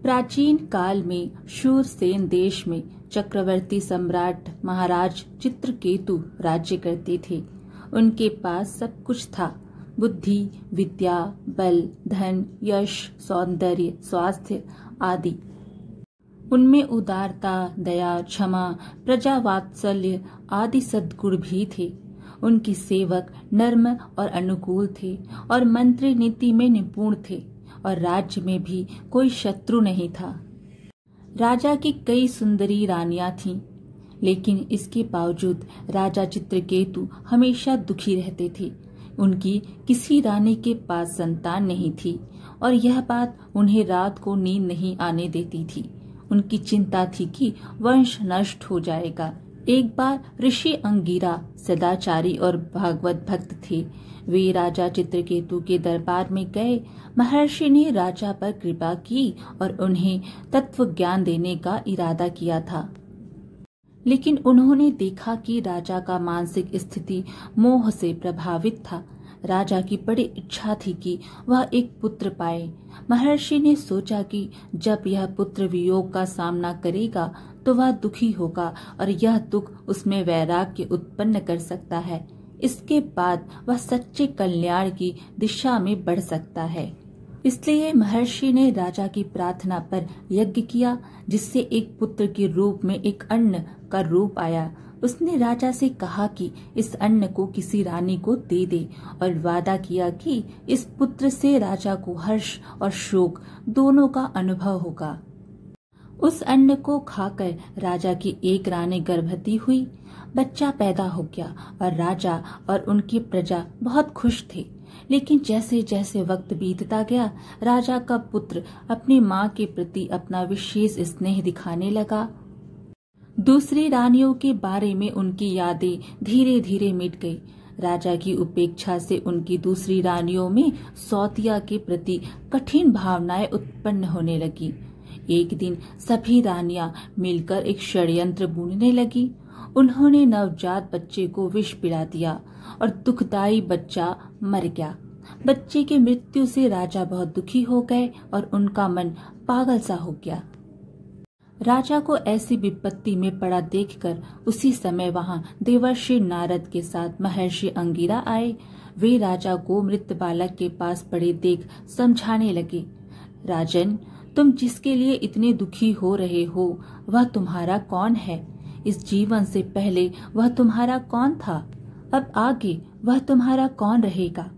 प्राचीन काल में शूरसेन देश में चक्रवर्ती सम्राट महाराज चित्रकेतु राज्य करते थे। उनके पास सब कुछ था, बुद्धि, विद्या, बल, धन, यश, सौंदर्य, स्वास्थ्य आदि। उनमें उदारता, दया, क्षमा, प्रजावात्सल्य आदि सद्गुण भी थे। उनके सेवक नर्म और अनुकूल थे और मंत्री नीति में निपुण थे और राज्य में भी कोई शत्रु नहीं था। राजा की कई सुंदरी रानियां थीं, लेकिन इसके बावजूद राजा चित्रकेतु हमेशा दुखी रहते थे। उनकी किसी रानी के पास संतान नहीं थी और यह बात उन्हें रात को नींद नहीं आने देती थी। उनकी चिंता थी कि वंश नष्ट हो जाएगा। एक बार ऋषि अंगिरा सदाचारी और भागवत भक्त थे। वे राजा चित्रकेतु के दरबार में गए। महर्षि ने राजा पर कृपा की और उन्हें तत्व ज्ञान देने का इरादा किया था, लेकिन उन्होंने देखा कि राजा का मानसिक स्थिति मोह से प्रभावित था। राजा की बड़ी इच्छा थी कि वह एक पुत्र पाए। महर्षि ने सोचा कि जब यह पुत्र वियोग का सामना करेगा तो वह दुखी होगा और यह दुख उसमें वैराग्य उत्पन्न कर सकता है। इसके बाद वह सच्चे कल्याण की दिशा में बढ़ सकता है। इसलिए महर्षि ने राजा की प्रार्थना पर यज्ञ किया, जिससे एक पुत्र के रूप में एक अन्न का रूप आया। उसने राजा से कहा कि इस अन्न को किसी रानी को दे दे और वादा किया कि इस पुत्र से राजा को हर्ष और शोक दोनों का अनुभव होगा। उस अन्न को खाकर राजा की एक रानी गर्भवती हुई। बच्चा पैदा हो गया और राजा और उनकी प्रजा बहुत खुश थे। लेकिन जैसे जैसे वक्त बीतता गया, राजा का पुत्र अपनी माँ के प्रति अपना विशेष स्नेह दिखाने लगा। दूसरी रानियों के बारे में उनकी यादें धीरे धीरे मिट गई। राजा की उपेक्षा से उनकी दूसरी रानियों में सौतिया के प्रति कठिन भावनाएं उत्पन्न होने लगी। एक दिन सभी रानियां मिलकर एक षड्यंत्र बुनने लगी। उन्होंने नवजात बच्चे को विष पिला दिया और दुखदायी बच्चा मर गया। बच्चे की मृत्यु से राजा बहुत दुखी हो गए और उनका मन पागल सा हो गया। राजा को ऐसी विपत्ति में पड़ा देखकर उसी समय वहां देवर्षि नारद के साथ महर्षि अंगिरा आए। वे राजा को मृत बालक के पास पड़े देख समझाने लगे, राजन, तुम जिसके लिए इतने दुखी हो रहे हो वह तुम्हारा कौन है? इस जीवन से पहले वह तुम्हारा कौन था? अब आगे वह तुम्हारा कौन रहेगा?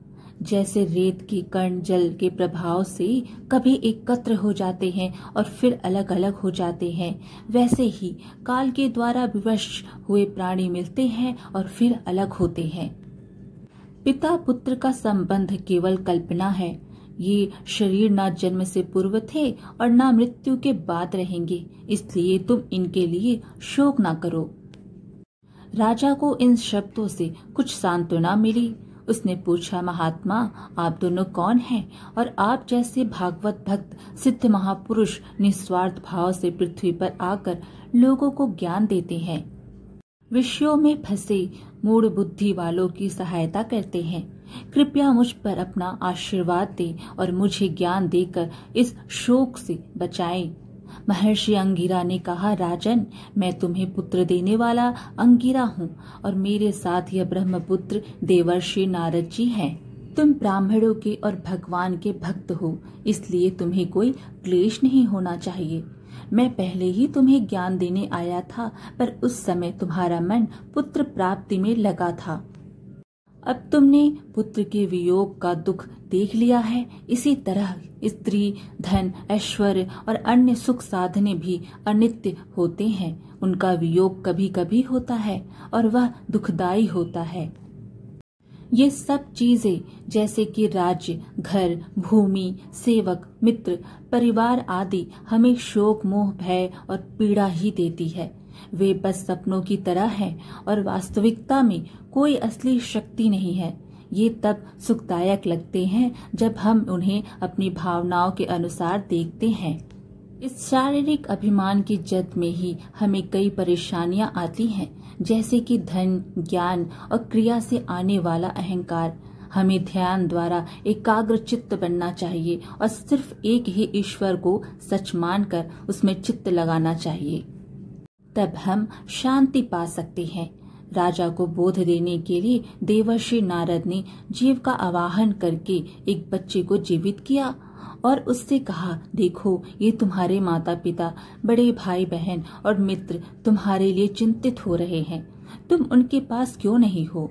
जैसे रेत के कण जल के प्रभाव से कभी एकत्र हो जाते हैं और फिर अलग अलग हो जाते हैं, वैसे ही काल के द्वारा विवश हुए प्राणी मिलते हैं और फिर अलग होते हैं। पिता पुत्र का संबंध केवल कल्पना है। ये शरीर ना जन्म से पूर्व थे और ना मृत्यु के बाद रहेंगे, इसलिए तुम इनके लिए शोक ना करो। राजा को इन शब्दों से कुछ सांत्वना मिली। उसने पूछा, महात्मा, आप दोनों कौन हैं और आप जैसे भागवत भक्त सिद्ध महापुरुष निस्वार्थ भाव से पृथ्वी पर आकर लोगों को ज्ञान देते हैं, विषयों में फंसे मूढ़ बुद्धि वालों की सहायता करते हैं। कृपया मुझ पर अपना आशीर्वाद दें और मुझे ज्ञान देकर इस शोक से बचाएं। महर्षि अंगिरा ने कहा, राजन, मैं तुम्हें पुत्र देने वाला अंगिरा हूँ और मेरे साथ यह ब्रह्मपुत्र देवर्षि नारद जी हैं। तुम ब्राह्मणों के और भगवान के भक्त हो, इसलिए तुम्हें कोई क्लेश नहीं होना चाहिए। मैं पहले ही तुम्हें ज्ञान देने आया था, पर उस समय तुम्हारा मन पुत्र प्राप्ति में लगा था। अब तुमने पुत्र के वियोग का दुख देख लिया है। इसी तरह स्त्री, धन, ऐश्वर्य और अन्य सुख साधने भी अनित्य होते हैं। उनका वियोग कभी कभी होता है और वह दुखदायी होता है। ये सब चीजें जैसे कि राज्य, घर, भूमि, सेवक, मित्र, परिवार आदि हमें शोक, मोह, भय और पीड़ा ही देती है। वे बस सपनों की तरह हैं और वास्तविकता में कोई असली शक्ति नहीं है। ये तब सुखदायक लगते हैं जब हम उन्हें अपनी भावनाओं के अनुसार देखते हैं। इस शारीरिक अभिमान की जद में ही हमें कई परेशानियां आती हैं, जैसे कि धन, ज्ञान और क्रिया से आने वाला अहंकार। हमें ध्यान द्वारा एकाग्र चित्त बनना चाहिए और सिर्फ एक ही ईश्वर को सच मानकर उसमें चित्त लगाना चाहिए। तब हम शांति पा सकते हैं। राजा को बोध देने के लिए देवर्षि नारद ने जीव का आवाहन करके एक बच्चे को जीवित किया और उससे कहा, देखो ये तुम्हारे माता पिता, बड़े भाई बहन और मित्र तुम्हारे लिए चिंतित हो रहे हैं, तुम उनके पास क्यों नहीं हो।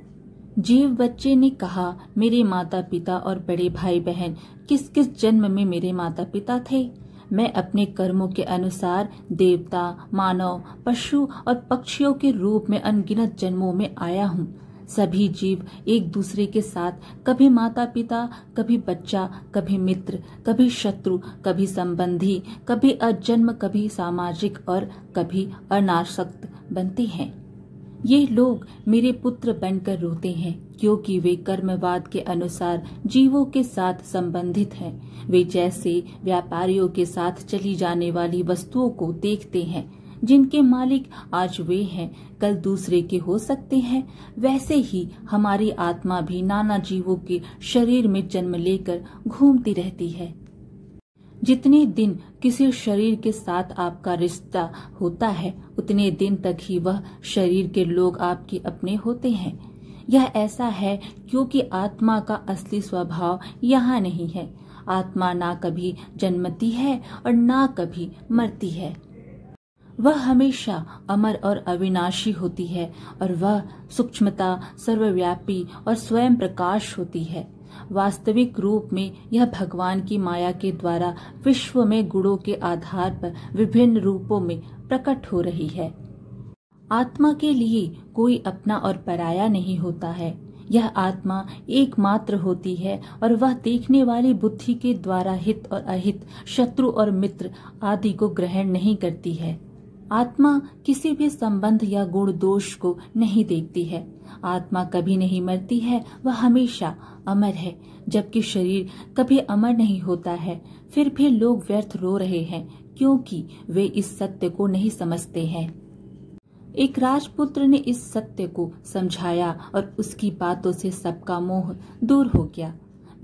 जीव बच्चे ने कहा, मेरे माता पिता और बड़े भाई बहन किस किस जन्म में मेरे माता पिता थे। मैं अपने कर्मों के अनुसार देवता, मानव, पशु और पक्षियों के रूप में अनगिनत जन्मों में आया हूँ। सभी जीव एक दूसरे के साथ कभी माता पिता, कभी बच्चा, कभी मित्र, कभी शत्रु, कभी संबंधी, कभी अजन्म, कभी सामाजिक और कभी अनासक्त बनते हैं। ये लोग मेरे पुत्र बनकर रोते हैं क्योंकि वे कर्मवाद के अनुसार जीवों के साथ संबंधित हैं। वे जैसे व्यापारियों के साथ चली जाने वाली वस्तुओं को देखते हैं, जिनके मालिक आज वे हैं कल दूसरे के हो सकते हैं, वैसे ही हमारी आत्मा भी नाना जीवों के शरीर में जन्म लेकर घूमती रहती है। जितने दिन किसी शरीर के साथ आपका रिश्ता होता है, उतने दिन तक ही वह शरीर के लोग आपके अपने होते हैं। यह ऐसा है क्योंकि आत्मा का असली स्वभाव यहाँ नहीं है। आत्मा ना कभी जन्मती है और ना कभी मरती है। वह हमेशा अमर और अविनाशी होती है और वह सूक्ष्मता, सर्वव्यापी और स्वयं प्रकाश होती है। वास्तविक रूप में यह भगवान की माया के द्वारा विश्व में गुणों के आधार पर विभिन्न रूपों में प्रकट हो रही है। आत्मा के लिए कोई अपना और पराया नहीं होता है। यह आत्मा एकमात्र होती है और वह देखने वाली बुद्धि के द्वारा हित और अहित, शत्रु और मित्र आदि को ग्रहण नहीं करती है। आत्मा किसी भी संबंध या गुण दोष को नहीं देखती है। आत्मा कभी नहीं मरती है, वह हमेशा अमर है। जबकि शरीर कभी अमर नहीं होता है, फिर भी लोग व्यर्थ रो रहे हैं क्योंकि वे इस सत्य को नहीं समझते हैं। एक राजपुत्र ने इस सत्य को समझाया और उसकी बातों से सबका मोह दूर हो गया।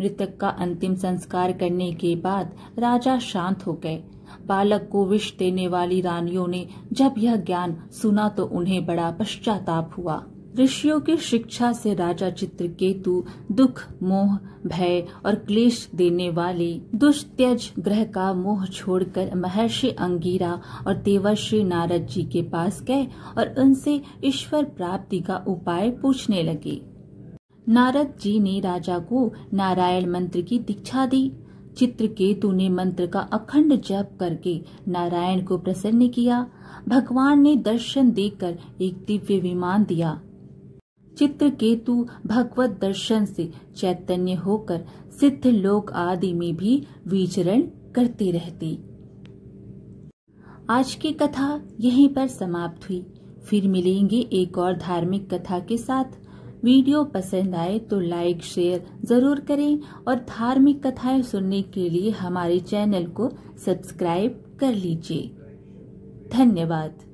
मृतक का अंतिम संस्कार करने के बाद राजा शांत हो गए। बालक को विष देने वाली रानियों ने जब यह ज्ञान सुना तो उन्हें बड़ा पश्चाताप हुआ। ऋषियों की शिक्षा से राजा चित्रकेतु दुख, मोह, भय और क्लेश देने वाले दुष्त्यज ग्रह का मोह छोड़कर महर्षि अंगिरा और देवर्षि नारद जी के पास गए और उनसे ईश्वर प्राप्ति का उपाय पूछने लगे। नारद जी ने राजा को नारायण मंत्र की दीक्षा दी। चित्रकेतु ने मंत्र का अखंड जप करके नारायण को प्रसन्न किया। भगवान ने दर्शन देकर एक दिव्य विमान दिया। चित्रकेतु भगवत दर्शन से चैतन्य होकर सिद्ध लोक आदि में भी विचरण करते रहते। आज की कथा यहीं पर समाप्त हुई। फिर मिलेंगे एक और धार्मिक कथा के साथ। वीडियो पसंद आए तो लाइक शेयर जरूर करें और धार्मिक कथाएं सुनने के लिए हमारे चैनल को सब्सक्राइब कर लीजिए। धन्यवाद।